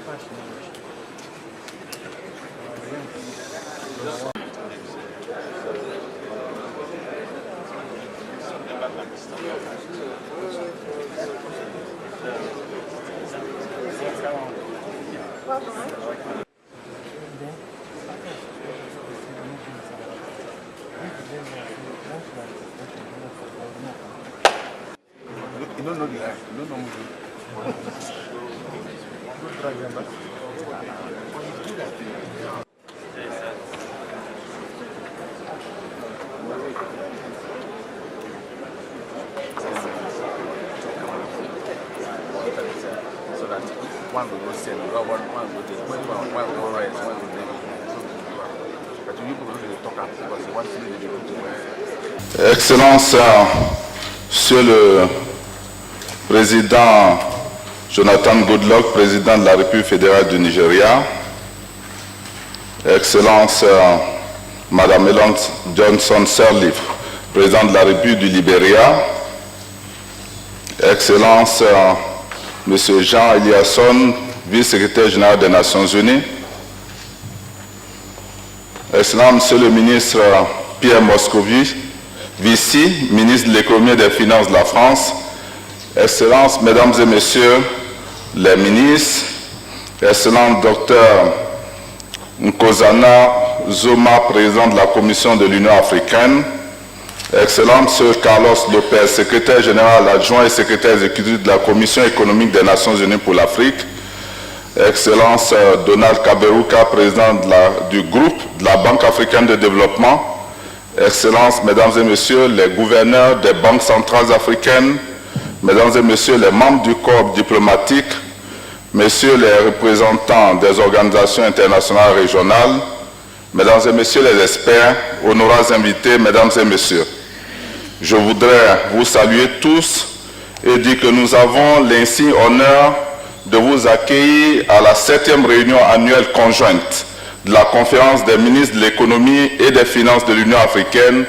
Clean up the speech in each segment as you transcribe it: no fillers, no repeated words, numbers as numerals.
You don't know the life, you don't know movie. So that one will go sell, one will take, one will rise, one will take. But you people will talk about because you want to see the people. Excellence, Monsieur le Président Jonathan Goodluck, Président de la République fédérale du Nigeria, Excellence Madame Ellen Johnson Sirleaf, Présidente de la République du Libéria, Excellence Monsieur Jean Eliasson, Vice-secrétaire général des Nations Unies, Excellence Monsieur le Ministre Pierre Moscovici, Ministre de l'Économie et des Finances de la France, Excellences, Mesdames et Messieurs les ministres, Excellent Docteur Nkosana Zuma, Président de la Commission de l'Union africaine, Excellent Monsieur Carlos Lopez, Secrétaire général adjoint et secrétaire exécutif de la Commission économique des Nations Unies pour l'Afrique, Excellence Donald Kaberuka, Président du groupe de la Banque africaine de développement, Excellences, Mesdames et Messieurs les gouverneurs des banques centrales africaines, Mesdames et Messieurs les membres du corps diplomatique, Messieurs les représentants des organisations internationales régionales, Mesdames et Messieurs les experts, honorables invités, Mesdames et Messieurs, je voudrais vous saluer tous et dire que nous avons l'insigne honneur de vous accueillir à la 7e réunion annuelle conjointe de la conférence des ministres de l'économie et des finances de l'Union africaine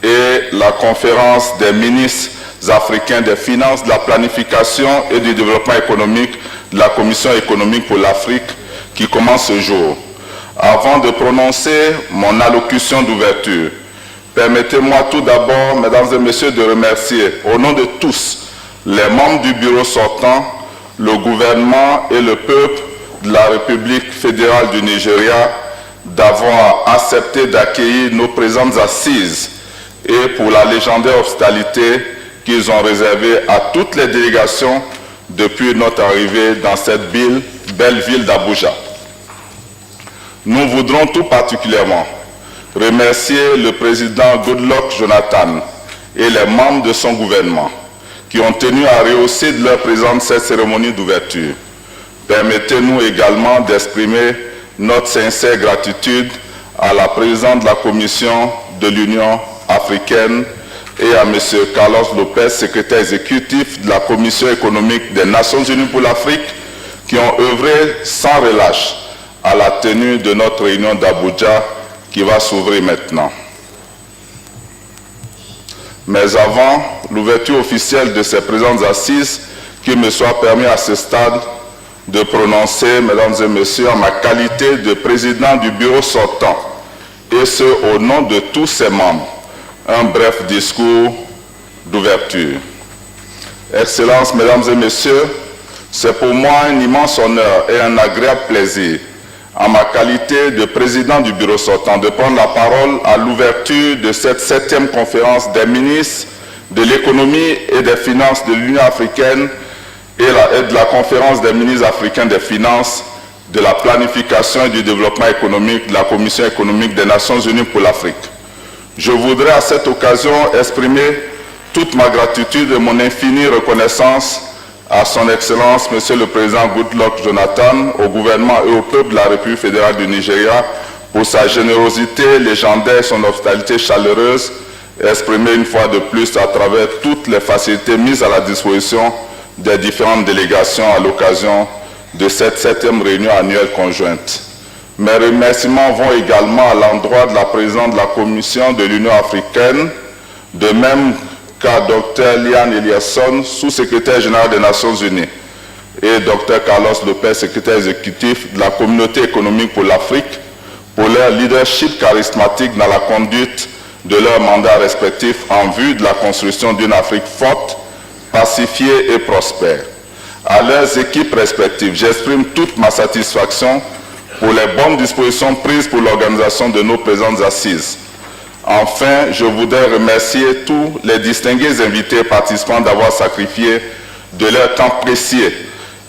et la conférence des ministres africains des finances, de la planification et du développement économique de la Commission économique pour l'Afrique qui commence ce jour. Avant de prononcer mon allocution d'ouverture, permettez-moi tout d'abord, Mesdames et Messieurs, de remercier au nom de tous les membres du bureau sortant, le gouvernement et le peuple de la République fédérale du Nigeria d'avoir accepté d'accueillir nos présentes assises et pour la légendaire hospitalité qu'ils ont réservée à toutes les délégations depuis notre arrivée dans cette belle ville d'Abuja. Nous voudrons tout particulièrement remercier le président Goodluck Jonathan et les membres de son gouvernement qui ont tenu à rehausser de leur présence cette cérémonie d'ouverture. Permettez-nous également d'exprimer notre sincère gratitude à la présidente de la Commission de l'Union africaine et à M. Carlos Lopez, secrétaire exécutif de la Commission économique des Nations Unies pour l'Afrique, qui ont œuvré sans relâche à la tenue de notre réunion d'Abuja qui va s'ouvrir maintenant. Mais avant l'ouverture officielle de ces présentes assises, qu'il me soit permis à ce stade de prononcer, Mesdames et Messieurs, en ma qualité de président du bureau sortant, et ce au nom de tous ses membres, un bref discours d'ouverture. Excellences, Mesdames et Messieurs, c'est pour moi un immense honneur et un agréable plaisir, en ma qualité de président du bureau sortant, de prendre la parole à l'ouverture de cette 7e conférence des ministres de l'économie et des finances de l'Union africaine et de la conférence des ministres africains des finances, de la planification et du développement économique de la Commission économique des Nations Unies pour l'Afrique. Je voudrais à cette occasion exprimer toute ma gratitude et mon infinie reconnaissance à son Excellence, Monsieur le Président Goodluck Jonathan, au gouvernement et au peuple de la République fédérale du Nigeria pour sa générosité légendaire et son hospitalité chaleureuse, exprimée une fois de plus à travers toutes les facilités mises à la disposition des différentes délégations à l'occasion de cette 7e réunion annuelle conjointe. Mes remerciements vont également à l'endroit de la présidente de la Commission de l'Union africaine, de même qu'à Dr Liane Eliasson, sous-secrétaire général des Nations Unies, et Dr Carlos Lopez, secrétaire exécutif de la Communauté économique pour l'Afrique, pour leur leadership charismatique dans la conduite de leurs mandats respectifs en vue de la construction d'une Afrique forte, pacifiée et prospère. À leurs équipes respectives, j'exprime toute ma satisfaction pour les bonnes dispositions prises pour l'organisation de nos présentes assises. Enfin, je voudrais remercier tous les distingués invités participants d'avoir sacrifié de leur temps précieux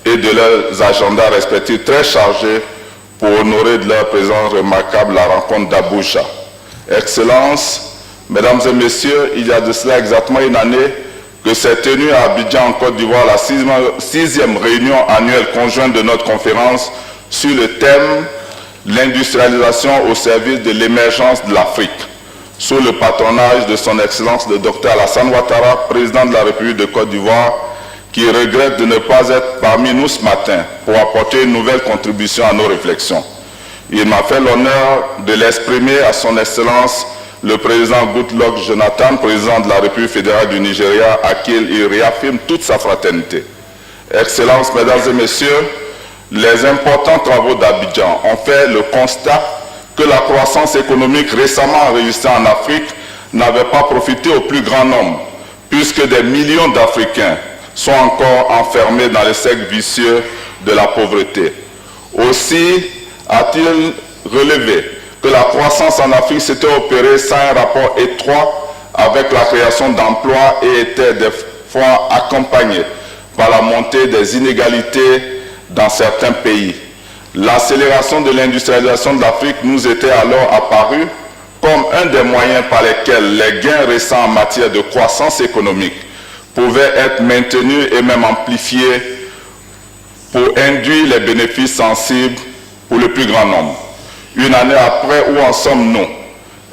et de leurs agendas respectifs très chargés pour honorer de leur présence remarquable la rencontre d'Abuja. Excellences, Mesdames et Messieurs, il y a de cela exactement une année que s'est tenue à Abidjan en Côte d'Ivoire la sixième réunion annuelle conjointe de notre conférence sur le thème « L'industrialisation au service de l'émergence de l'Afrique » sous le patronage de son Excellence le Dr Alassane Ouattara, président de la République de Côte d'Ivoire, qui regrette de ne pas être parmi nous ce matin pour apporter une nouvelle contribution à nos réflexions. Il m'a fait l'honneur de l'exprimer à son Excellence le président Goodluck Jonathan, président de la République fédérale du Nigeria, à qui il réaffirme toute sa fraternité. Excellences, Mesdames et Messieurs, les importants travaux d'Abidjan ont fait le constat que la croissance économique récemment enregistrée en Afrique n'avait pas profité au plus grand nombre, puisque des millions d'Africains sont encore enfermés dans les cercles vicieux de la pauvreté. Aussi a-t-il relevé que la croissance en Afrique s'était opérée sans un rapport étroit avec la création d'emplois et était des fois accompagnée par la montée des inégalités dans certains pays. L'accélération de l'industrialisation de l'Afrique nous était alors apparue comme un des moyens par lesquels les gains récents en matière de croissance économique pouvaient être maintenus et même amplifiés pour induire les bénéfices sensibles pour le plus grand nombre. Une année après, où en sommes-nous?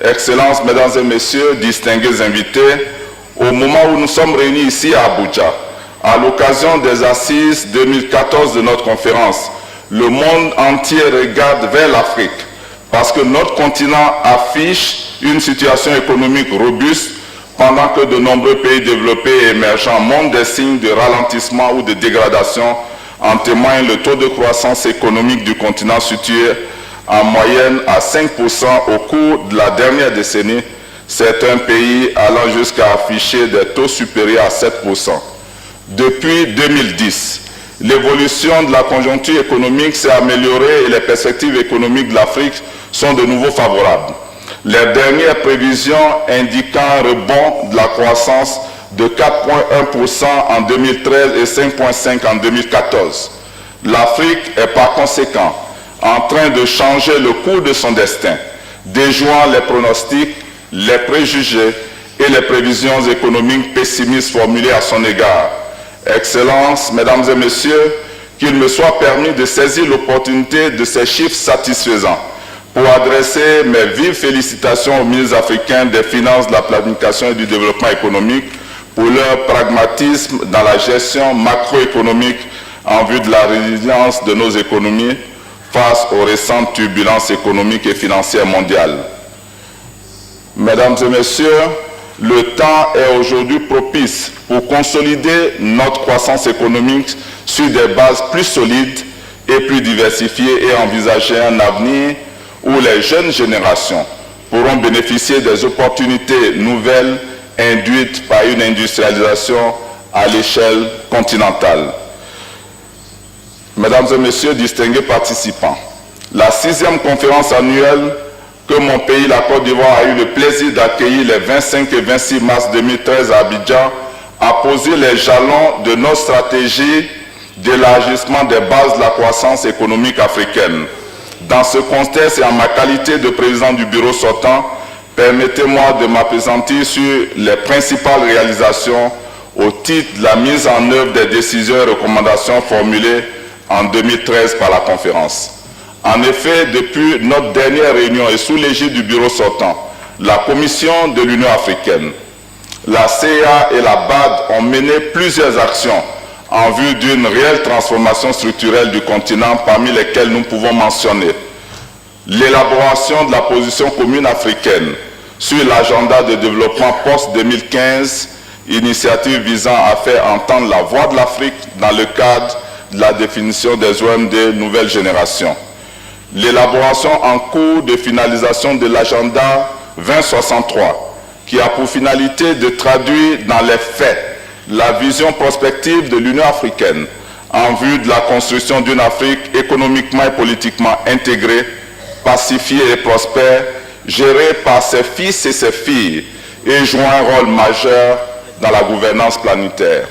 Excellences, Mesdames et Messieurs, distingués invités, au moment où nous sommes réunis ici à Abuja, à l'occasion des assises 2014 de notre conférence, le monde entier regarde vers l'Afrique parce que notre continent affiche une situation économique robuste pendant que de nombreux pays développés et émergents montrent des signes de ralentissement ou de dégradation. En témoigne le taux de croissance économique du continent situé en moyenne à 5% au cours de la dernière décennie, certains pays allant jusqu'à afficher des taux supérieurs à 7%. Depuis 2010, l'évolution de la conjoncture économique s'est améliorée et les perspectives économiques de l'Afrique sont de nouveau favorables. Les dernières prévisions indiquant un rebond de la croissance de 4,1% en 2013 et 5,5% en 2014. L'Afrique est par conséquent en train de changer le cours de son destin, déjouant les pronostics, les préjugés et les prévisions économiques pessimistes formulées à son égard. Excellences, Mesdames et Messieurs, qu'il me soit permis de saisir l'opportunité de ces chiffres satisfaisants pour adresser mes vives félicitations aux ministres africains des Finances, de la Planification et du Développement économique pour leur pragmatisme dans la gestion macroéconomique en vue de la résilience de nos économies face aux récentes turbulences économiques et financières mondiales. Mesdames et Messieurs, le temps est aujourd'hui propice pour consolider notre croissance économique sur des bases plus solides et plus diversifiées et envisager un avenir où les jeunes générations pourront bénéficier des opportunités nouvelles induites par une industrialisation à l'échelle continentale. Mesdames et Messieurs, distingués participants, la 6e conférence annuelle que mon pays, la Côte d'Ivoire, a eu le plaisir d'accueillir les 25 et 26 mars 2013 à Abidjan, a posé les jalons de nos stratégies d'élargissement des bases de la croissance économique africaine. Dans ce contexte et en ma qualité de président du bureau sortant, permettez-moi de m'appesantir sur les principales réalisations au titre de la mise en œuvre des décisions et recommandations formulées en 2013 par la conférence. En effet, depuis notre dernière réunion et sous l'égide du bureau sortant, la Commission de l'Union africaine, la CEA et la BAD ont mené plusieurs actions en vue d'une réelle transformation structurelle du continent, parmi lesquelles nous pouvons mentionner l'élaboration de la position commune africaine sur l'agenda de développement post-2015, initiative visant à faire entendre la voix de l'Afrique dans le cadre la définition des OMD nouvelle génération. L'élaboration en cours de finalisation de l'agenda 2063, qui a pour finalité de traduire dans les faits la vision prospective de l'Union africaine en vue de la construction d'une Afrique économiquement et politiquement intégrée, pacifiée et prospère, gérée par ses fils et ses filles et jouant un rôle majeur dans la gouvernance planétaire.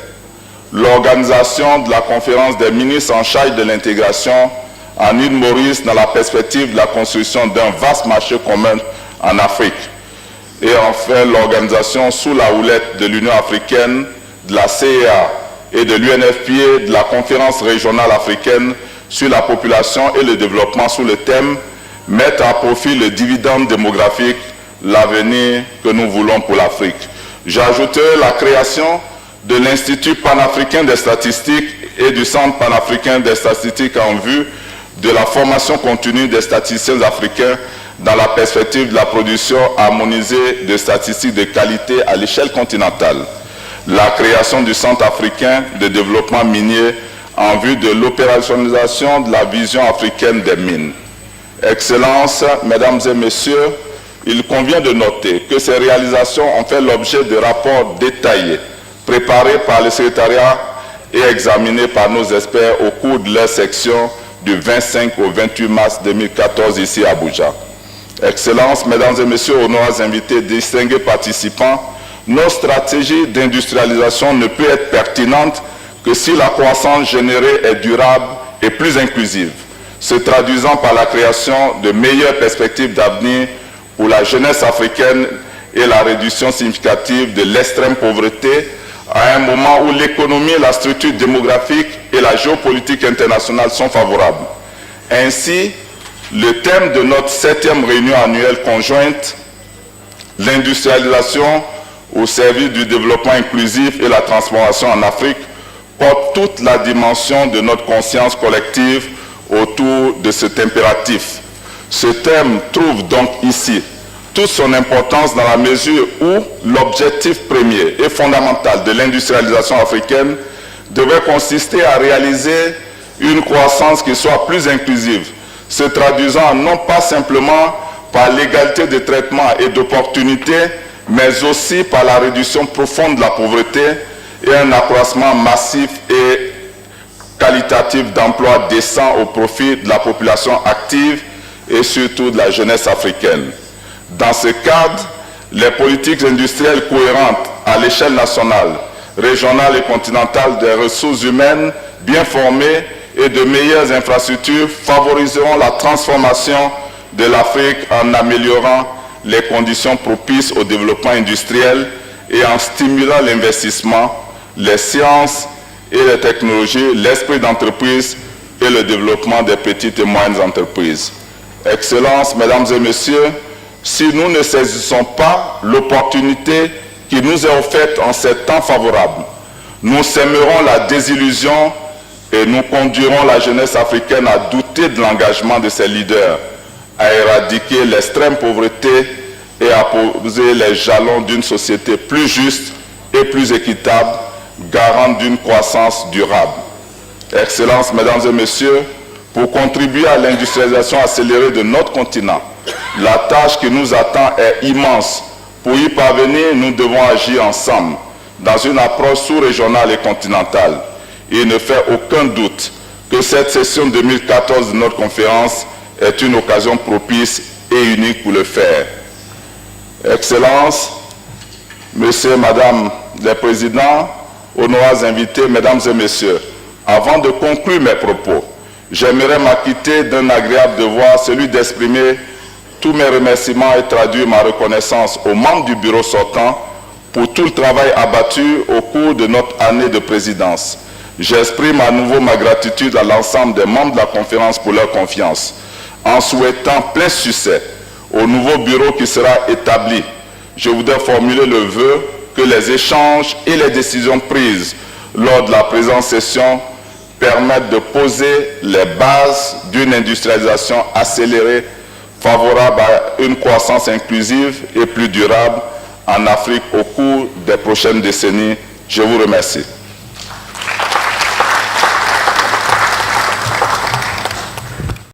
L'organisation de la conférence des ministres en charge de l'intégration en île Maurice dans la perspective de la construction d'un vaste marché commun en Afrique. Et enfin, l'organisation sous la houlette de l'Union africaine, de la CEA et de l'UNFPA de la conférence régionale africaine sur la population et le développement sous le thème « Mettre à profit le dividende démographique, l'avenir que nous voulons pour l'Afrique ». J'ajouterai la création de l'Institut panafricain des statistiques et du Centre panafricain des statistiques en vue de la formation continue des statisticiens africains dans la perspective de la production harmonisée de statistiques de qualité à l'échelle continentale. La création du Centre africain de développement minier en vue de l'opérationnalisation de la vision africaine des mines. Excellences, Mesdames et Messieurs, il convient de noter que ces réalisations ont fait l'objet de rapports détaillés préparés par le secrétariat et examinés par nos experts au cours de leur section du 25 au 28 mars 2014 ici à Abuja. Excellences, Mesdames et Messieurs, honorables invités, distingués participants, nos stratégies d'industrialisation ne peuvent être pertinentes que si la croissance générée est durable et plus inclusive, se traduisant par la création de meilleures perspectives d'avenir pour la jeunesse africaine et la réduction significative de l'extrême pauvreté à un moment où l'économie, la structure démographique et la géopolitique internationale sont favorables. Ainsi, le thème de notre 7e réunion annuelle conjointe, l'industrialisation au service du développement inclusif et la transformation en Afrique, porte toute la dimension de notre conscience collective autour de cet impératif. Ce thème trouve donc ici toute son importance dans la mesure où l'objectif premier et fondamental de l'industrialisation africaine devait consister à réaliser une croissance qui soit plus inclusive, se traduisant non pas simplement par l'égalité de traitement et d'opportunités, mais aussi par la réduction profonde de la pauvreté et un accroissement massif et qualitatif d'emplois décents au profit de la population active et surtout de la jeunesse africaine. Dans ce cadre, les politiques industrielles cohérentes à l'échelle nationale, régionale et continentale des ressources humaines bien formées et de meilleures infrastructures favoriseront la transformation de l'Afrique en améliorant les conditions propices au développement industriel et en stimulant l'investissement, les sciences et les technologies, l'esprit d'entreprise et le développement des petites et moyennes entreprises. Excellences, Mesdames et Messieurs, si nous ne saisissons pas l'opportunité qui nous est offerte en ces temps favorables, nous sèmerons la désillusion et nous conduirons la jeunesse africaine à douter de l'engagement de ses leaders, à éradiquer l'extrême pauvreté et à poser les jalons d'une société plus juste et plus équitable, garante d'une croissance durable. Excellences, Mesdames et Messieurs, pour contribuer à l'industrialisation accélérée de notre continent, la tâche qui nous attend est immense. Pour y parvenir, nous devons agir ensemble, dans une approche sous-régionale et continentale. Il ne fait aucun doute que cette session 2014 de notre conférence est une occasion propice et unique pour le faire. Excellences, Messieurs, Madame les Présidents, honorables invités, Mesdames et Messieurs, avant de conclure mes propos, j'aimerais m'acquitter d'un agréable devoir, celui d'exprimer tous mes remerciements et traduire ma reconnaissance aux membres du bureau sortant pour tout le travail abattu au cours de notre année de présidence. J'exprime à nouveau ma gratitude à l'ensemble des membres de la conférence pour leur confiance, en souhaitant plein succès au nouveau bureau qui sera établi. Je voudrais formuler le vœu que les échanges et les décisions prises lors de la présente session permettent de poser les bases d'une industrialisation accélérée favorable à une croissance inclusive et plus durable en Afrique au cours des prochaines décennies. Je vous remercie.